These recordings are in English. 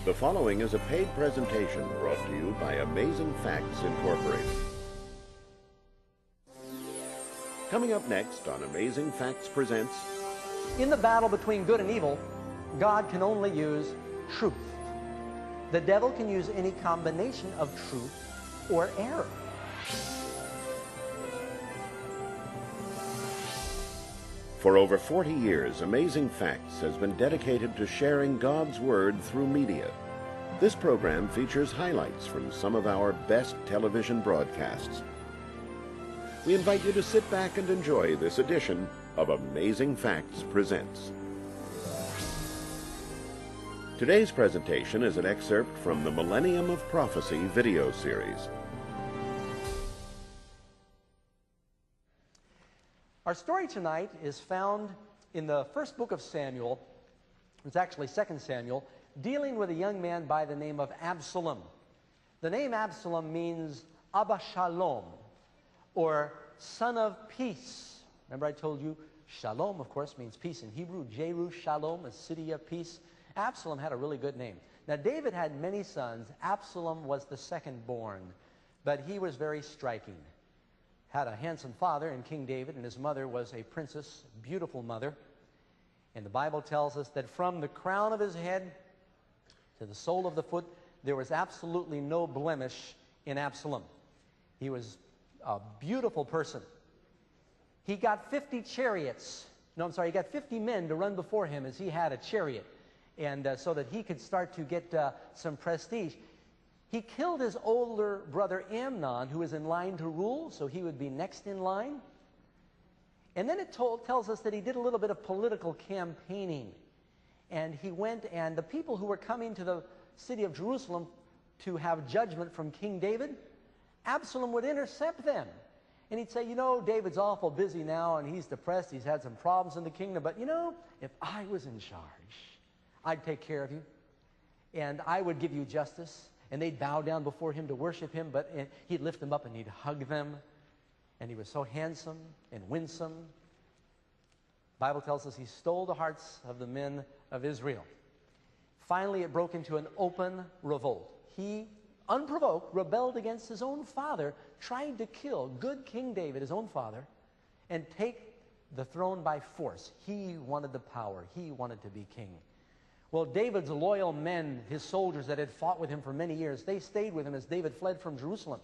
The following is a paid presentation brought to you by Amazing Facts Incorporated. Coming up next on Amazing Facts Presents... In the battle between good and evil, God can only use truth. The devil can use any combination of truth or error. For over 40 years, Amazing Facts has been dedicated to sharing God's Word through media. This program features highlights from some of our best television broadcasts. We invite you to sit back and enjoy this edition of Amazing Facts Presents. Today's presentation is an excerpt from the Millennium of Prophecy video series. Our story tonight is found in the first book of Samuel. It's actually 2 Samuel, dealing with a young man by the name of Absalom. The name Absalom means Abba Shalom, or son of peace. Remember I told you Shalom, of course, means peace in Hebrew. Jerusalem, a city of peace. Absalom had a really good name. Now, David had many sons. Absalom was the second born, but he was very striking. Had a handsome father in King David, and his mother was a princess, beautiful mother. And the Bible tells us that from the crown of his head to the sole of the foot, there was absolutely no blemish in Absalom. He was a beautiful person. He got 50 chariots. No, I'm sorry, he got 50 men to run before him as he had a chariot, and so that he could start to get some prestige. He killed his older brother Amnon, who was in line to rule, so he would be next in line. And then it tells us that he did a little bit of political campaigning. And he went, and the people who were coming to the city of Jerusalem to have judgment from King David, Absalom would intercept them. And he'd say, you know, David's awful busy now, and he's depressed, he's had some problems in the kingdom, but you know, if I was in charge, I'd take care of you, and I would give you justice. And they'd bow down before him to worship him, but he'd lift them up and he'd hug them. And he was so handsome and winsome. The Bible tells us he stole the hearts of the men of Israel. Finally, it broke into an open revolt. He, unprovoked, rebelled against his own father, trying to kill good King David, his own father, and take the throne by force. He wanted the power. He wanted to be king. Well, David's loyal men, his soldiers that had fought with him for many years, they stayed with him as David fled from Jerusalem.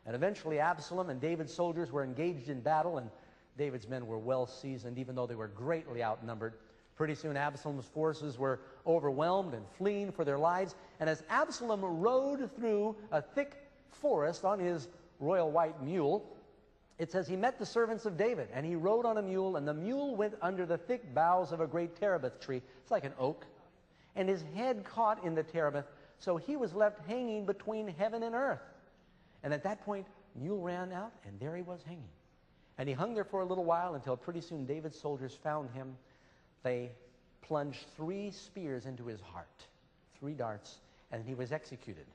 And eventually Absalom and David's soldiers were engaged in battle, and David's men were well seasoned, even though they were greatly outnumbered. Pretty soon Absalom's forces were overwhelmed and fleeing for their lives. And as Absalom rode through a thick forest on his royal white mule, it says he met the servants of David, and he rode on a mule, and the mule went under the thick boughs of a great terebinth tree. It's like an oak. And his head caught in the terebinth, so he was left hanging between heaven and earth. And at that point, mule ran out, and there he was hanging. And he hung there for a little while until pretty soon David's soldiers found him. They plunged 3 spears into his heart, 3 darts, and he was executed.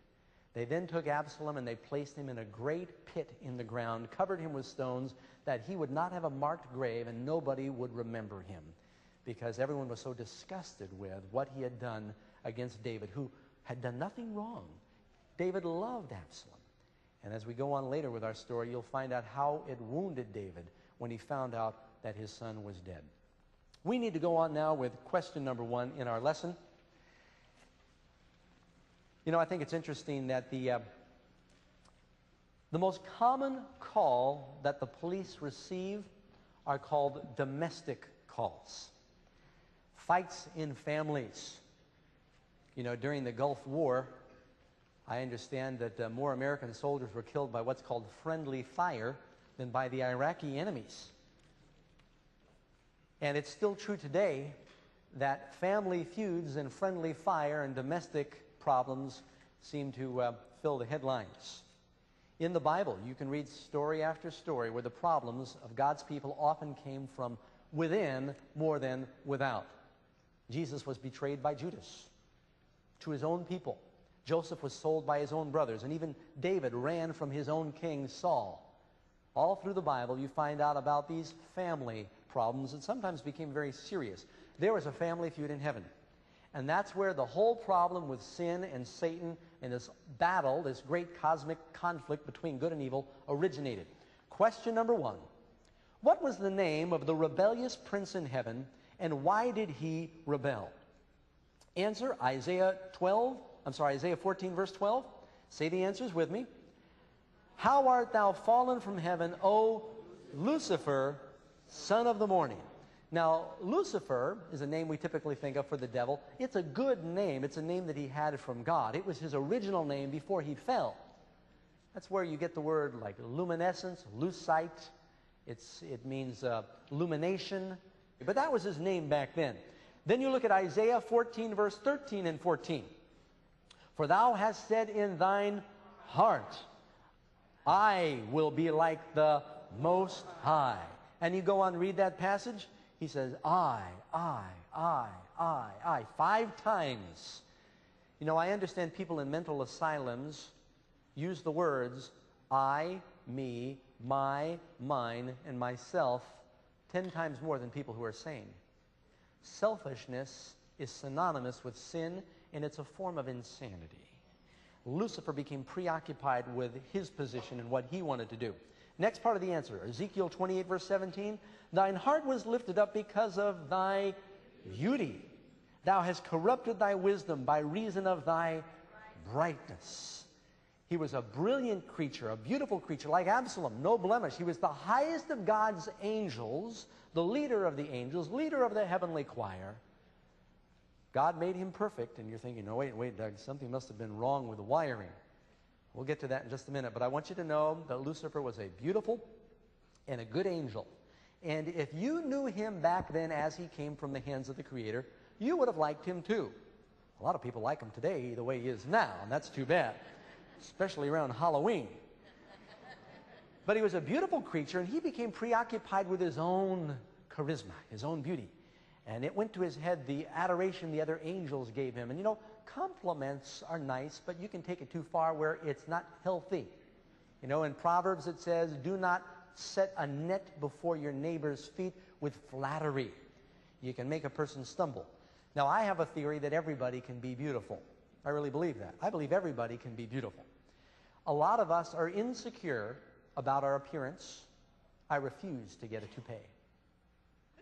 They then took Absalom and they placed him in a great pit in the ground, covered him with stones, that he would not have a marked grave and nobody would remember him, because everyone was so disgusted with what he had done against David, who had done nothing wrong. David loved Absalom. And as we go on later with our story, you'll find out how it wounded David when he found out that his son was dead. We need to go on now with question number 1 in our lesson. You know, I think it's interesting that the most common call that the police receive are called domestic calls. Fights in families. You know, during the Gulf War, I understand that more American soldiers were killed by what's called friendly fire than by the Iraqi enemies. And it's still true today that family feuds and friendly fire and domestic problems seem to fill the headlines. In the Bible, you can read story after story where the problems of God's people often came from within more than without. Jesus was betrayed by Judas to his own people. Joseph was sold by his own brothers, and even David ran from his own king, Saul. All through the Bible, you find out about these family problems that sometimes became very serious. There was a family feud in heaven. And that's where the whole problem with sin and Satan and this battle, this great cosmic conflict between good and evil, originated. Question number 1. What was the name of the rebellious prince in heaven, and why did he rebel? Answer, Isaiah 14, verse 12. Say the answers with me. How art thou fallen from heaven, O Lucifer, son of the morning? Now, Lucifer is a name we typically think of for the devil. It's a good name. It's a name that he had from God. It was his original name before he fell. That's where you get the word like luminescence, lucite. It means illumination. But that was his name back then. Then you look at Isaiah 14, verse 13 and 14. For thou hast said in thine heart, I will be like the Most High. And you go on and read that passage. He says, I. 5 times. You know, I understand people in mental asylums use the words I, me, my, mine, and myself 10 times more than people who are sane. Selfishness is synonymous with sin, and it's a form of insanity. Lucifer became preoccupied with his position and what he wanted to do. Next part of the answer, Ezekiel 28, verse 17. Thine heart was lifted up because of thy beauty. Thou hast corrupted thy wisdom by reason of thy brightness. He was a brilliant creature, a beautiful creature, like Absalom, no blemish. He was the highest of God's angels, the leader of the angels, leader of the heavenly choir. God made him perfect, and you're thinking, no, wait, Doug, something must have been wrong with the wiring. We'll get to that in just a minute, but I want you to know that Lucifer was a beautiful and a good angel. And if you knew him back then as he came from the hands of the Creator, you would have liked him too. A lot of people like him today the way he is now, and that's too bad, especially around Halloween. But he was a beautiful creature, and he became preoccupied with his own charisma, his own beauty. And it went to his head the adoration the other angels gave him. And you know, compliments are nice, but you can take it too far where it's not healthy. You know, in Proverbs it says, do not set a net before your neighbor's feet with flattery. You can make a person stumble. Now, I have a theory that everybody can be beautiful. I really believe that. I believe everybody can be beautiful. A lot of us are insecure about our appearance. I refuse to get a toupee.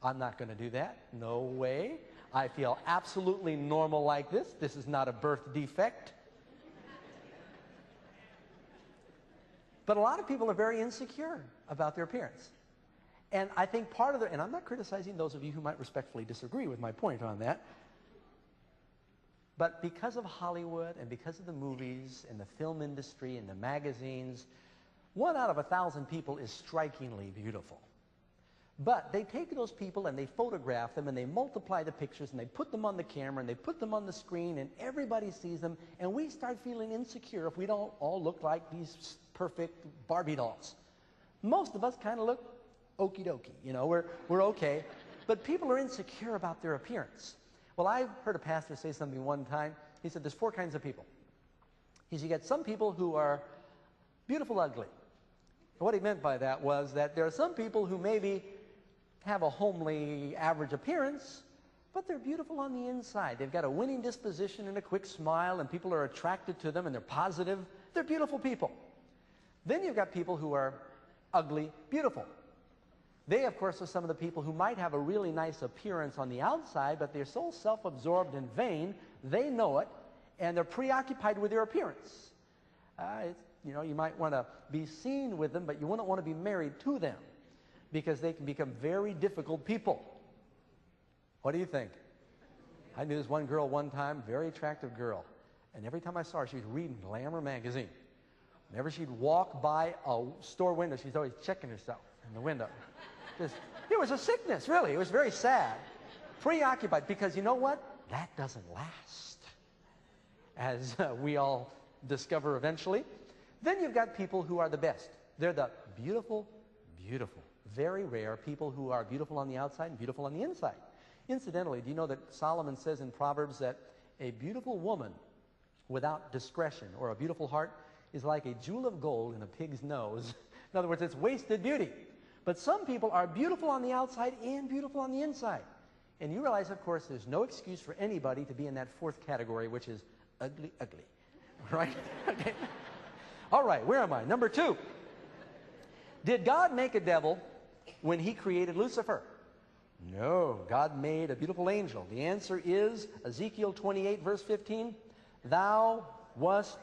I'm not going to do that. No way. I feel absolutely normal like this. This is not a birth defect. But a lot of people are very insecure about their appearance. And I think part of the, and I'm not criticizing those of you who might respectfully disagree with my point on that, but because of Hollywood and because of the movies and the film industry and the magazines, 1 out of 1,000 people is strikingly beautiful. But they take those people and they photograph them and they multiply the pictures and they put them on the camera and they put them on the screen and everybody sees them, and we start feeling insecure if we don't all look like these perfect Barbie dolls. Most of us kind of look okie dokie, you know, we're okay, but people are insecure about their appearance. Well, I heard a pastor say something one time. He said there's 4 kinds of people. He said you get some people who are beautiful ugly. And what he meant by that was that there are some people who maybe have a homely, average appearance, but they're beautiful on the inside. They've got a winning disposition and a quick smile, and people are attracted to them, and they're positive. They're beautiful people. Then you've got people who are ugly, beautiful. They, of course, are some of the people who might have a really nice appearance on the outside, but they're so self-absorbed and vain, they know it, and they're preoccupied with their appearance. You know, you might want to be seen with them, but you wouldn't want to be married to them, because they can become very difficult people. What do you think? I knew this one girl one time, very attractive girl, and every time I saw her, she was reading Glamour magazine. Whenever she'd walk by a store window, she's always checking herself in the window. It was a sickness, really. It was very sad. Preoccupied, because you know what? That doesn't last, as we all discover eventually. Then you've got people who are the best. They're the beautiful, beautiful. Very rare people who are beautiful on the outside and beautiful on the inside. Incidentally, do you know that Solomon says in Proverbs that a beautiful woman without discretion or a beautiful heart is like a jewel of gold in a pig's nose. In other words, it's wasted beauty. But some people are beautiful on the outside and beautiful on the inside. And you realize, of course, there's no excuse for anybody to be in that fourth category, which is ugly, ugly. Right? Okay. All right, where am I? Number 2. Did God make a devil when he created Lucifer? No. God made a beautiful angel. The answer is Ezekiel 28, verse 15. Thou wast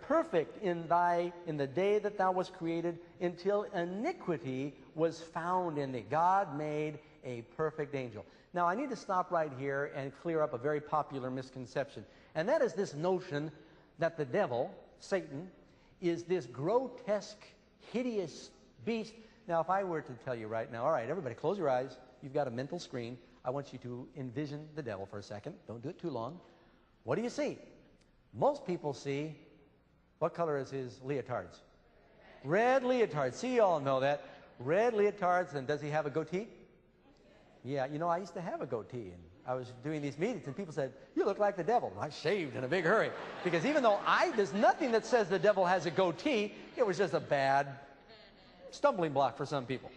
perfect in the day that thou wast created, until iniquity was found in thee. God made a perfect angel. Now, I need to stop right here and clear up a very popular misconception. And that is this notion that the devil, Satan, is this grotesque, hideous beast. Now, if I were to tell you right now, all right, everybody, close your eyes. You've got a mental screen. I want you to envision the devil for a second. Don't do it too long. What do you see? Most people see, what color is his leotards? Red leotards. See, you all know that. Red leotards, and does he have a goatee? Yeah, you know, I used to have a goatee, and I was doing these meetings, and people said, you look like the devil. I shaved in a big hurry, because even though there's nothing that says the devil has a goatee, it was just a bad stumbling block for some people.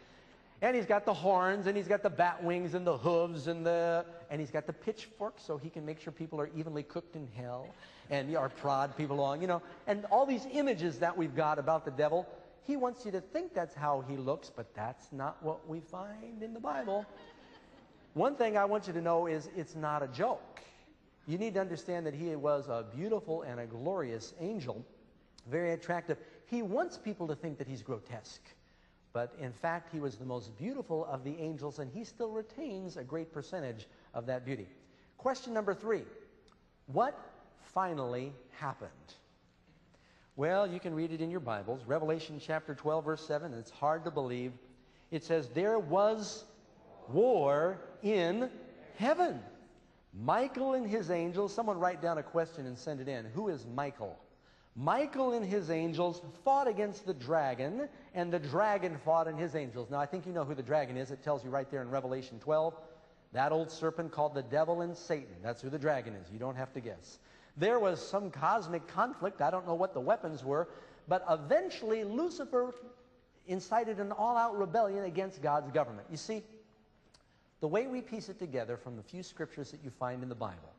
And he's got the horns, and he's got the bat wings, and the hooves, and he's got the pitchfork, so he can make sure people are evenly cooked in hell, and or prod people along, you know. And all these images that we've got about the devil, he wants you to think that's how he looks, but that's not what we find in the Bible. One thing I want you to know is it's not a joke. You need to understand that he was a beautiful and a glorious angel, very attractive. He wants people to think that he's grotesque. But in fact, he was the most beautiful of the angels, and he still retains a great percentage of that beauty. Question number 3. What finally happened? Well, you can read it in your Bibles. Revelation chapter 12, verse 7. It's hard to believe. It says, there was war in heaven. Michael and his angels. Someone write down a question and send it in. Who is Michael? Michael and his angels fought against the dragon, and the dragon fought and his angels. Now, I think you know who the dragon is. It tells you right there in Revelation 12. That old serpent called the devil and Satan. That's who the dragon is. You don't have to guess. There was some cosmic conflict. I don't know what the weapons were, but eventually Lucifer incited an all-out rebellion against God's government. You see, the way we piece it together from the few scriptures that you find in the Bible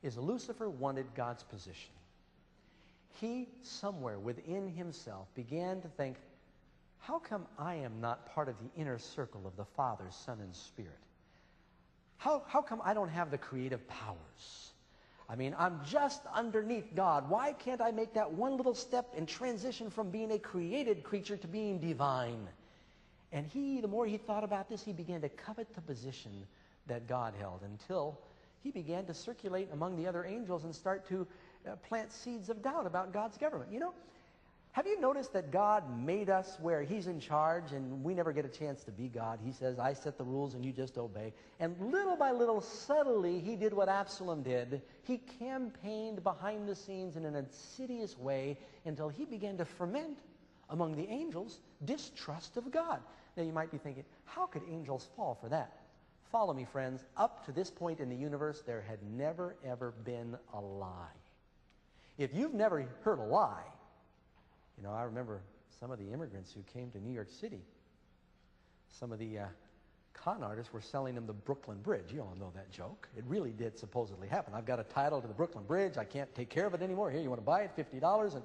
is Lucifer wanted God's position. He, somewhere within himself, began to think, how come I am not part of the inner circle of the Father, Son, and Spirit? How come I don't have the creative powers? I mean, I'm just underneath God. Why can't I make that one little step and transition from being a created creature to being divine? And the more he thought about this, he began to covet the position that God held, until he began to circulate among the other angels and start to plant seeds of doubt about God's government. You know, have you noticed that God made us where he's in charge and we never get a chance to be God? He says, I set the rules and you just obey. And little by little, subtly, he did what Absalom did. He campaigned behind the scenes in an insidious way until he began to ferment among the angels distrust of God. Now, you might be thinking, how could angels fall for that? Follow me, friends. Up to this point in the universe, there had never, ever been a lie. If you've never heard a lie, you know, I remember some of the immigrants who came to New York City. Some of the con artists were selling them the Brooklyn Bridge. You all know that joke. It really did supposedly happen. I've got a title to the Brooklyn Bridge. I can't take care of it anymore. Here, you want to buy it? $50.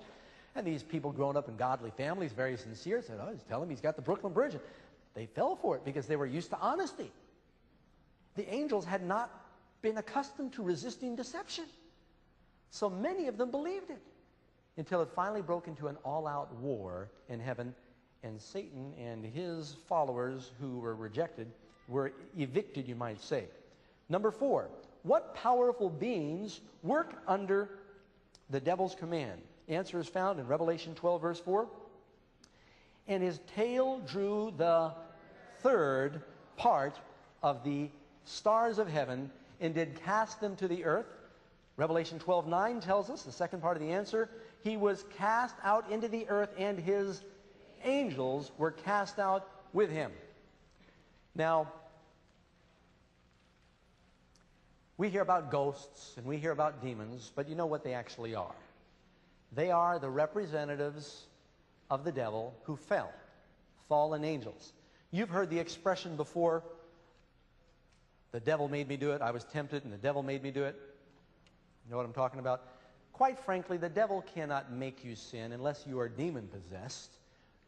And these people growing up in godly families, very sincere, said, oh, just tell him he's got the Brooklyn Bridge. And they fell for it because they were used to honesty. The angels had not been accustomed to resisting deception. So many of them believed it, until it finally broke into an all-out war in heaven, and Satan and his followers who were rejected were evicted, you might say. Number 4, what powerful beings work under the devil's command? Answer is found in Revelation 12, verse 4. And his tail drew the third part of the stars of heaven, and did cast them to the earth. Revelation 12:9 tells us, the second part of the answer, he was cast out into the earth, and his angels were cast out with him. Now, we hear about ghosts and we hear about demons, but you know what they actually are. They are the representatives of the devil who fell, fallen angels. You've heard the expression before, The devil made me do it. I was tempted and the devil made me do it. You know what I'm talking about? Quite frankly, the devil cannot make you sin unless you are demon-possessed.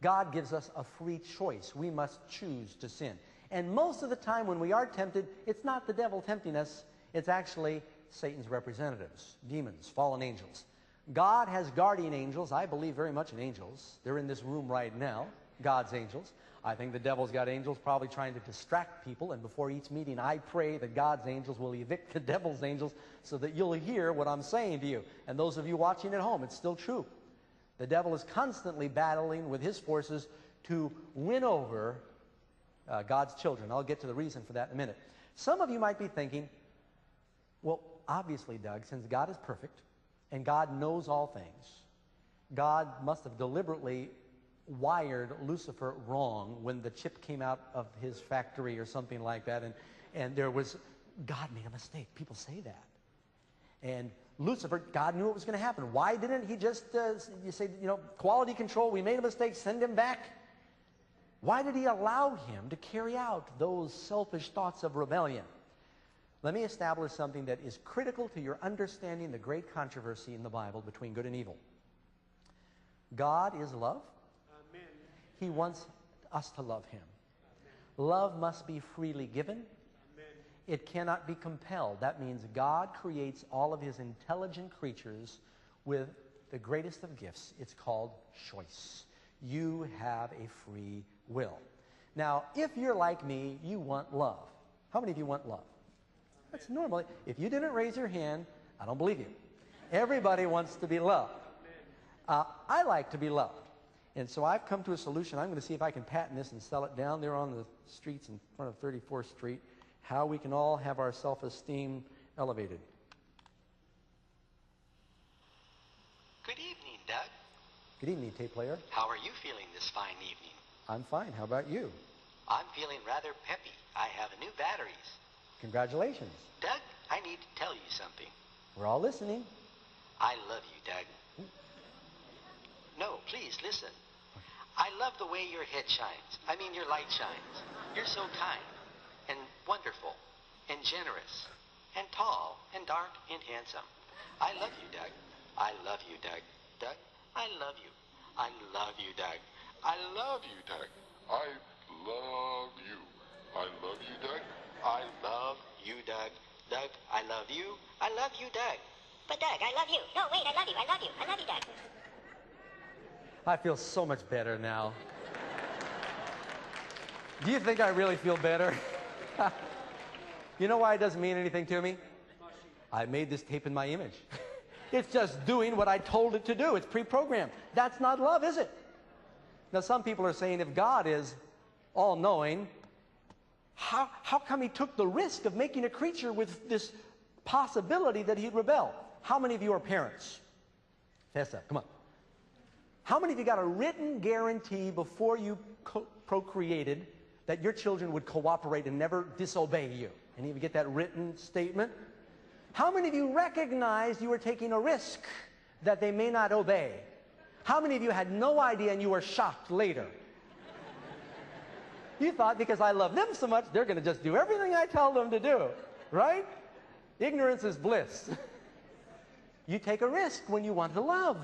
God gives us a free choice. We must choose to sin. And most of the time when we are tempted, it's not the devil tempting us. It's actually Satan's representatives, demons, fallen angels. God has guardian angels. I believe very much in angels. They're in this room right now, God's angels. I think the devil's got angels probably trying to distract people, and before each meeting I pray that God's angels will evict the devil's angels so that you'll hear what I'm saying to you. And those of you watching at home, it's still true. The devil is constantly battling with his forces to win over God's children. I'll get to the reason for that in a minute. Some of you might be thinking, well, obviously, Doug, since God is perfect and God knows all things, God must have deliberately wired Lucifer wrong when the chip came out of his factory or something like that, and there was, God made a mistake. People say that. And Lucifer, God knew what was going to happen. Why didn't he just, you say, you know, quality control, we made a mistake, send him back? Why did he allow him to carry out those selfish thoughts of rebellion? Let me establish something that is critical to your understanding the great controversy in the Bible between good and evil. God is love. Amen. He wants us to love him. Amen. Love must be freely given. Amen. It cannot be compelled. That means God creates all of his intelligent creatures with the greatest of gifts. It's called choice. You have a free will. Now, if you're like me, you want love. How many of you want love? That's normal. If you didn't raise your hand, I don't believe you. Everybody wants to be loved. I like to be loved. And so I've come to a solution. I'm going to see if I can patent this and sell it down there on the streets in front of 34th Street, how we can all have our self-esteem elevated. Good evening, Doug. Good evening, tape player. How are you feeling this fine evening? I'm fine. How about you? I'm feeling rather peppy. I have new batteries. Congratulations. Doug, I need to tell you something. We're all listening. I love you, Doug. No, please listen. I love the way your head shines. I mean, your light shines. You're so kind and wonderful and generous and tall and dark and handsome. I love you, Doug. I love you, Doug. Doug, I love you. I love you, Doug. I love you, Doug. I love you. I love you, Doug. I love you, Doug. Doug, I love you. I love you, Doug. But Doug, I love you. No, wait, I love you. I love you. I love you, Doug. I feel so much better now. Do you think I really feel better? You know why it doesn't mean anything to me? I made this tape in my image. It's just doing what I told it to do. It's pre-programmed. That's not love, is it? Now, some people are saying if God is all-knowing, how come he took the risk of making a creature with this possibility that he'd rebel? How many of you are parents? Fess up, come on. How many of you got a written guarantee before you procreated that your children would cooperate and never disobey you? Any of you get that written statement? How many of you recognized you were taking a risk that they may not obey? How many of you had no idea and you were shocked later? You thought because I love them so much, they're going to just do everything I tell them to do, right? Ignorance is bliss. You take a risk when you want to love.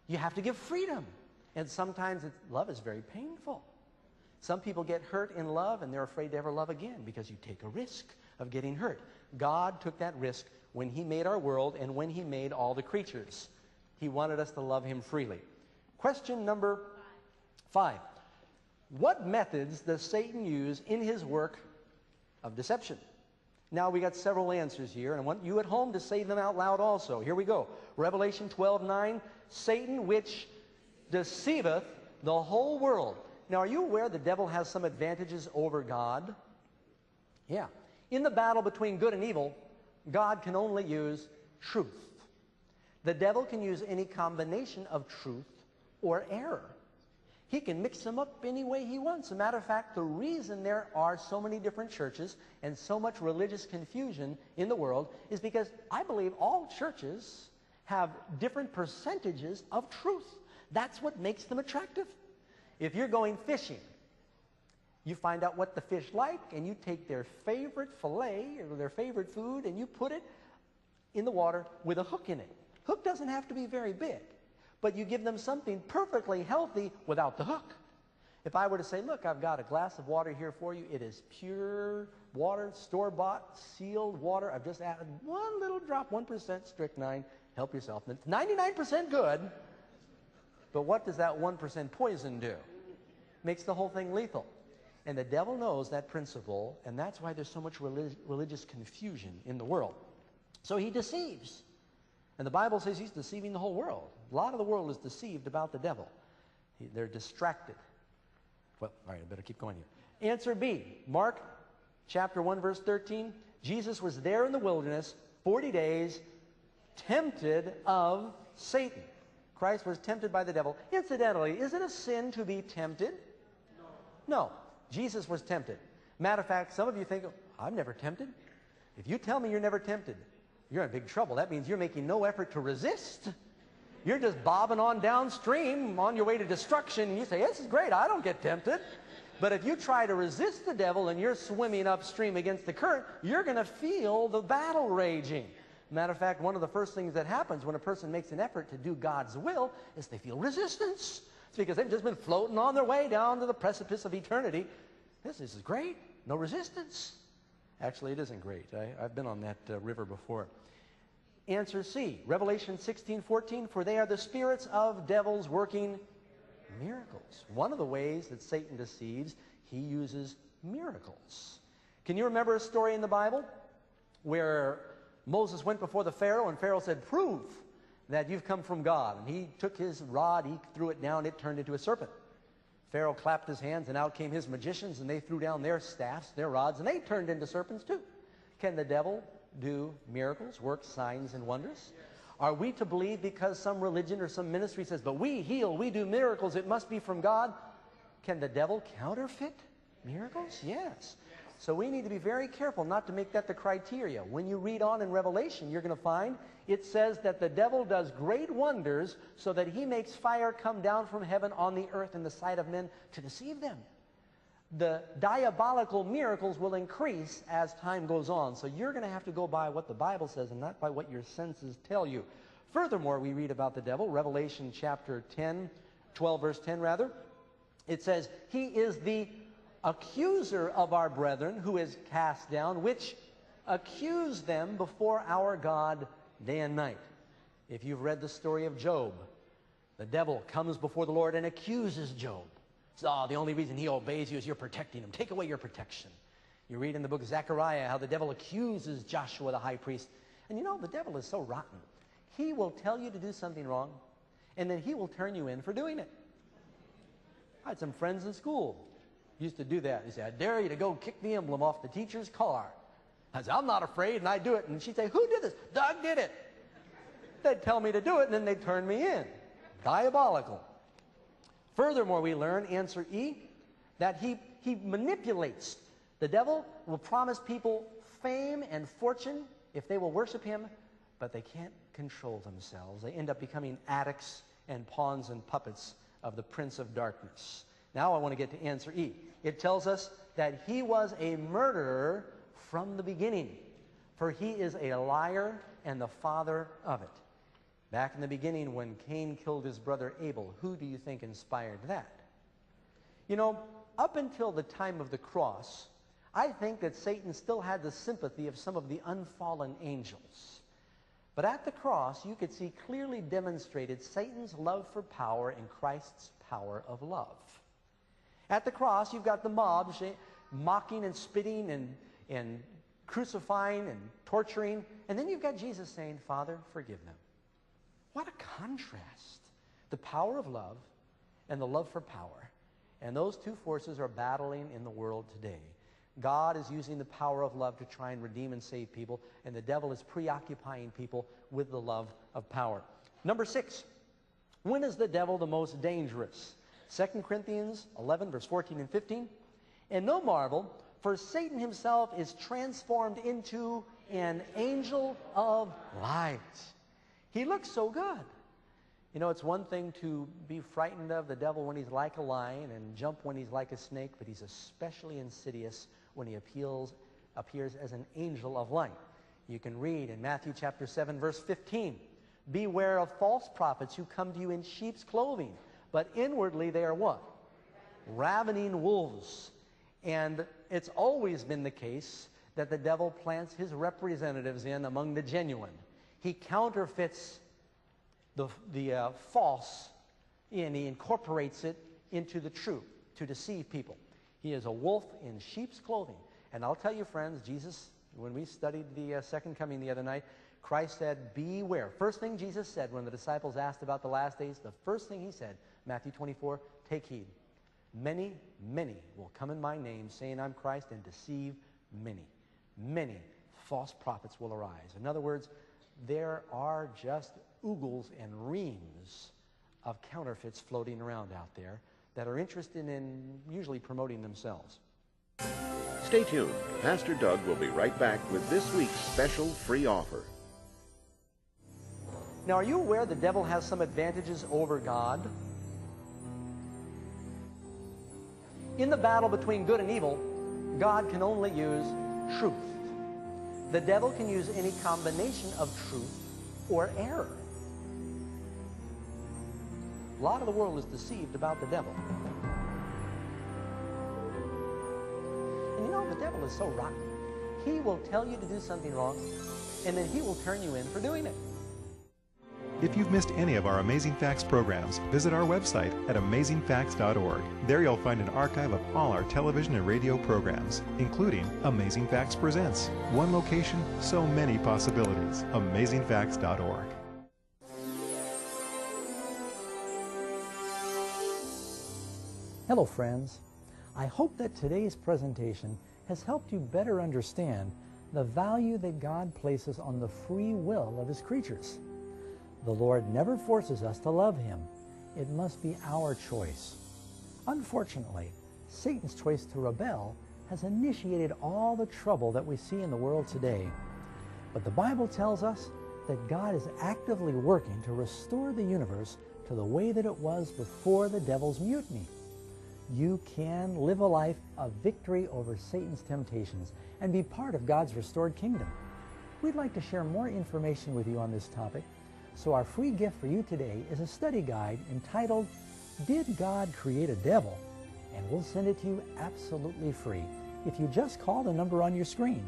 You have to give freedom. And sometimes love is very painful. Some people get hurt in love and they're afraid to ever love again because you take a risk of getting hurt. God took that risk when he made our world and when he made all the creatures. He wanted us to love him freely. Question number 5. What methods does Satan use in his work of deception? Now, we got several answers here, and I want you at home to say them out loud also. Here we go. Revelation 12:9, Satan which deceiveth the whole world. Now, are you aware the devil has some advantages over God? Yeah. In the battle between good and evil, God can only use truth. The devil can use any combination of truth or error. He can mix them up any way he wants. As a matter of fact, the reason there are so many different churches and so much religious confusion in the world is because I believe all churches have different percentages of truth. That's what makes them attractive. If you're going fishing You find out what the fish like, and you take their favorite fillet or their favorite food, and you put it in the water with a hook in it. Hook doesn't have to be very big, but you give them something perfectly healthy without the hook. If I were to say, look, I've got a glass of water here for you. It is pure water, store-bought, sealed water. I've just added one little drop, 1% strychnine. Help yourself. And it's 99% good, but what does that 1% poison do? Makes the whole thing lethal. And the devil knows that principle, and that's why there's so much religious confusion in the world. So he deceives. And the Bible says he's deceiving the whole world. A lot of the world is deceived about the devil. They're distracted. Well, all right, I better keep going here. Answer B, Mark chapter 1, verse 13. Jesus was there in the wilderness 40 days, tempted of Satan. Christ was tempted by the devil. Incidentally, is it a sin to be tempted? No. Jesus was tempted. Matter of fact, some of you think, oh, I'm never tempted. If you tell me you're never tempted, you're in big trouble. That means you're making no effort to resist. You're just bobbing on downstream on your way to destruction, and you say, this is great, I don't get tempted. But if you try to resist the devil and you're swimming upstream against the current, you're going to feel the battle raging. Matter of fact, one of the first things that happens when a person makes an effort to do God's will is they feel resistance. It's because they've just been floating on their way down to the precipice of eternity. This is great, no resistance. Actually, it isn't great. I've been on that river before. Answer C, Revelation 16:14, for they are the spirits of devils working miracles. One of the ways that Satan deceives, he uses miracles. Can you remember a story in the Bible where Moses went before the Pharaoh and Pharaoh said, prove that you've come from God. And he took his rod, he threw it down, it turned into a serpent. Pharaoh clapped his hands and out came his magicians and they threw down their staffs, their rods, and they turned into serpents too. Can the devil do miracles, work signs and wonders? Are we to believe because some religion or some ministry says, but we heal, we do miracles, it must be from God? Can the devil counterfeit miracles? Yes. So we need to be very careful not to make that the criteria. When you read on in Revelation, you're going to find it says that the devil does great wonders so that he makes fire come down from heaven on the earth in the sight of men to deceive them. The diabolical miracles will increase as time goes on. So you're going to have to go by what the Bible says and not by what your senses tell you. Furthermore, we read about the devil, Revelation chapter 12 verse 10 rather. It says, he is the accuser of our brethren who is cast down, which accuse them before our God day and night. If you've read the story of Job, the devil comes before the Lord and accuses Job. So, the only reason he obeys you is you're protecting him. Take away your protection. You read in the book of Zechariah how the devil accuses Joshua the high priest. And you know, the devil is so rotten. He will tell you to do something wrong, and then he will turn you in for doing it. I had some friends in school used to do that. He said, I dare you to go kick the emblem off the teacher's car. I said, I'm not afraid, and I do it. And she'd say, who did this? Doug did it. They'd tell me to do it, and then they'd turn me in. Diabolical. Furthermore, we learn, answer E, that he manipulates. The devil will promise people fame and fortune if they will worship him, but they can't control themselves. They end up becoming addicts and pawns and puppets of the prince of darkness. Now I want to get to answer E. It tells us that he was a murderer from the beginning, for he is a liar and the father of it. Back in the beginning when Cain killed his brother Abel, who do you think inspired that? You know, up until the time of the cross, I think that Satan still had the sympathy of some of the unfallen angels. But at the cross, you could see clearly demonstrated Satan's love for power and Christ's power of love. At the cross, you've got the mob mocking and spitting and crucifying and torturing. And then you've got Jesus saying, Father, forgive them. What a contrast. The power of love and the love for power. And those two forces are battling in the world today. God is using the power of love to try and redeem and save people, and the devil is preoccupying people with the love of power. Number 6, when is the devil the most dangerous? 2 Corinthians 11, verse 14 and 15. And no marvel, for Satan himself is transformed into an angel of light. He looks so good. You know, it's one thing to be frightened of the devil when he's like a lion and jump when he's like a snake, but he's especially insidious when he appears as an angel of light. You can read in Matthew chapter 7, verse 15, "Beware of false prophets who come to you in sheep's clothing, but inwardly they are what? Ravening wolves." And it's always been the case that the devil plants his representatives in among the genuine. He counterfeits the false, and he incorporates it into the true to deceive people. He is a wolf in sheep's clothing. And I'll tell you, friends, Jesus, when we studied the second coming the other night, Christ said, beware. First thing Jesus said when the disciples asked about the last days, the first thing he said, Matthew 24, take heed. Many, many will come in my name, saying I'm Christ, and deceive many. Many false prophets will arise. In other words, there are just oogles and reams of counterfeits floating around out there that are interested in usually promoting themselves. Stay tuned. Pastor Doug will be right back with this week's special free offer. Now, are you aware the devil has some advantages over God? In the battle between good and evil, God can only use truth. The devil can use any combination of truth or error. A lot of the world is deceived about the devil. And you know, the devil is so rotten. He will tell you to do something wrong, and then he will turn you in for doing it. If you've missed any of our Amazing Facts programs, visit our website at amazingfacts.org. There you'll find an archive of all our television and radio programs, including Amazing Facts Presents. One location, so many possibilities. amazingfacts.org. Hello, friends. I hope that today's presentation has helped you better understand the value that God places on the free will of His creatures. The Lord never forces us to love Him. It must be our choice. Unfortunately, Satan's choice to rebel has initiated all the trouble that we see in the world today. But the Bible tells us that God is actively working to restore the universe to the way that it was before the devil's mutiny. You can live a life of victory over Satan's temptations and be part of God's restored kingdom. We'd like to share more information with you on this topic. So our free gift for you today is a study guide entitled, Did God Create a Devil? And we'll send it to you absolutely free if you just call the number on your screen.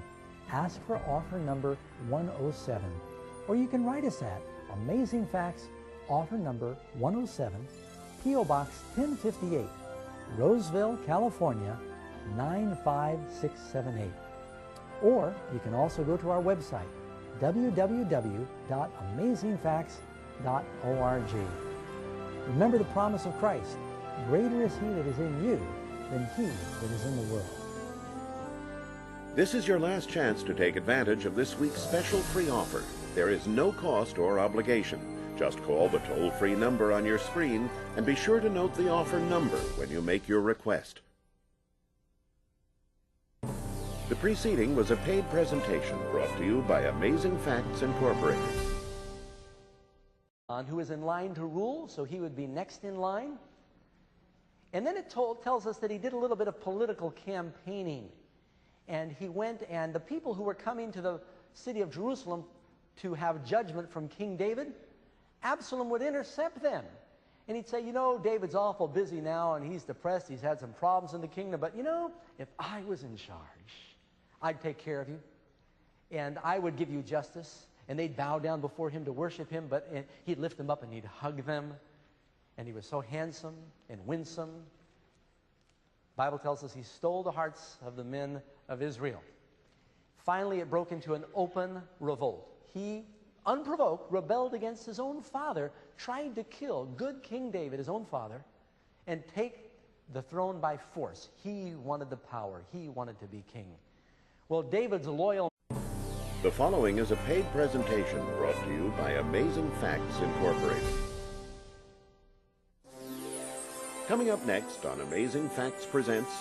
Ask for offer number 107. Or you can write us at Amazing Facts, offer number 107, P.O. Box 1058, Roseville, California, 95678. Or you can also go to our website, www.amazingfacts.org. Remember the promise of Christ, greater is He that is in you than he that is in the world. This is your last chance to take advantage of this week's special free offer. There is no cost or obligation. Just call the toll-free number on your screen and be sure to note the offer number when you make your request. The preceding was a paid presentation brought to you by Amazing Facts Incorporated. Who is in line to rule, so he would be next in line. And then it tells us that he did a little bit of political campaigning. And he went, and the people who were coming to the city of Jerusalem to have judgment from King David, Absalom would intercept them. And he'd say, you know, David's awful busy now, and he's depressed, he's had some problems in the kingdom, but you know, if I was in charge, I'd take care of you, and I would give you justice. And they'd bow down before him to worship him, but he'd lift them up and he'd hug them. And he was so handsome and winsome. The Bible tells us he stole the hearts of the men of Israel. Finally, it broke into an open revolt. He, unprovoked, rebelled against his own father, tried to kill good King David, his own father, and take the throne by force. He wanted the power. He wanted to be king. Well, David's loyal. The following is a paid presentation brought to you by Amazing Facts Incorporated. Coming up next on Amazing Facts Presents,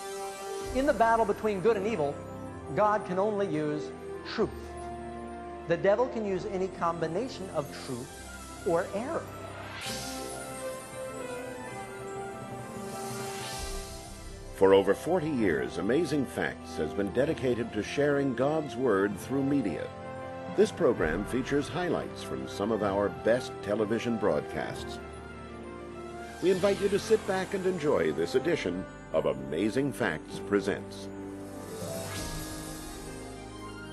In the battle between good and evil, God can only use truth. The devil can use any combination of truth or error. For over 40 years, Amazing Facts has been dedicated to sharing God's Word through media. This program features highlights from some of our best television broadcasts. We invite you to sit back and enjoy this edition of Amazing Facts Presents.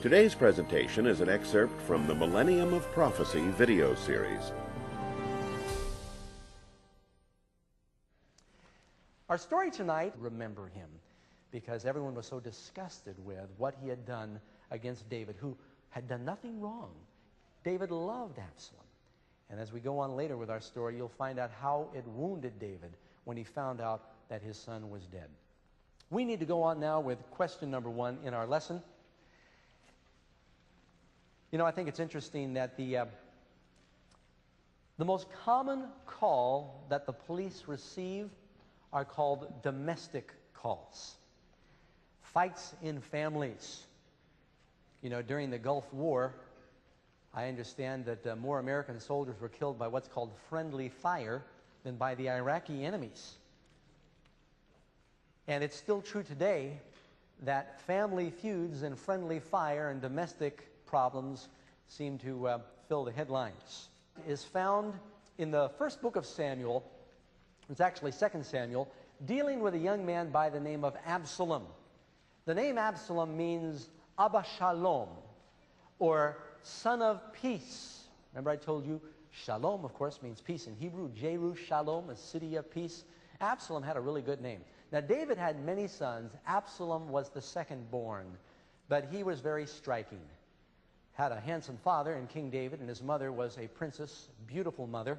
Today's presentation is an excerpt from the Millennium of Prophecy video series. Our story tonight, remember him, because everyone was so disgusted with what he had done against David, who had done nothing wrong. David loved Absalom. And as we go on later with our story, you'll find out how it wounded David when he found out that his son was dead. We need to go on now with question number 1 in our lesson. You know, I think it's interesting that the most common call that the police receive are called domestic calls. Fights in families. You know, during the Gulf War, I understand that more American soldiers were killed by what's called friendly fire than by the Iraqi enemies. And it's still true today that family feuds and friendly fire and domestic problems seem to fill the headlines. It is found in the first book of Samuel. It's actually 2 Samuel, dealing with a young man by the name of Absalom. The name Absalom means Abba Shalom, or son of peace. Remember I told you, Shalom, of course, means peace in Hebrew. Jerusalem, a city of peace. Absalom had a really good name. Now, David had many sons. Absalom was the second born, but he was very striking. Had a handsome father in King David, and his mother was a princess, beautiful mother.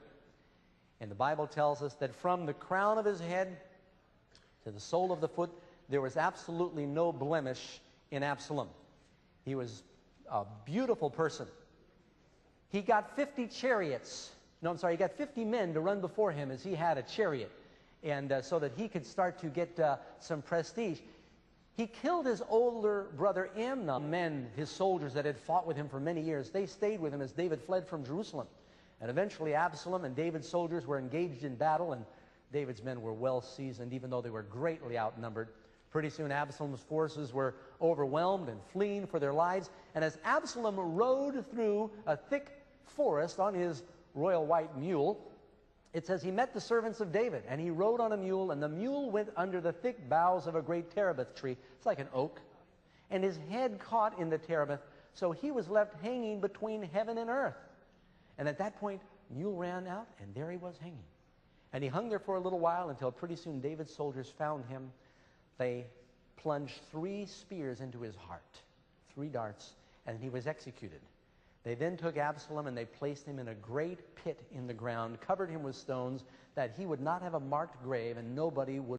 And the Bible tells us that from the crown of his head to the sole of the foot, there was absolutely no blemish in Absalom. He was a beautiful person. He got 50 chariots. No, I'm sorry, he got 50 men to run before him as he had a chariot, and so that he could start to get some prestige. He killed his older brother Amnon. Men, his soldiers that had fought with him for many years, they stayed with him as David fled from Jerusalem. And eventually Absalom and David's soldiers were engaged in battle, and David's men were well seasoned, even though they were greatly outnumbered. Pretty soon Absalom's forces were overwhelmed and fleeing for their lives. And as Absalom rode through a thick forest on his royal white mule, it says he met the servants of David, and he rode on a mule, and the mule went under the thick boughs of a great terebinth tree. It's like an oak. And his head caught in the terebinth, so he was left hanging between heaven and earth. And at that point, mule ran out, and there he was hanging. And he hung there for a little while until pretty soon David's soldiers found him. They plunged 3 spears into his heart, 3 darts, and he was executed. They then took Absalom and they placed him in a great pit in the ground, covered him with stones, that he would not have a marked grave and nobody would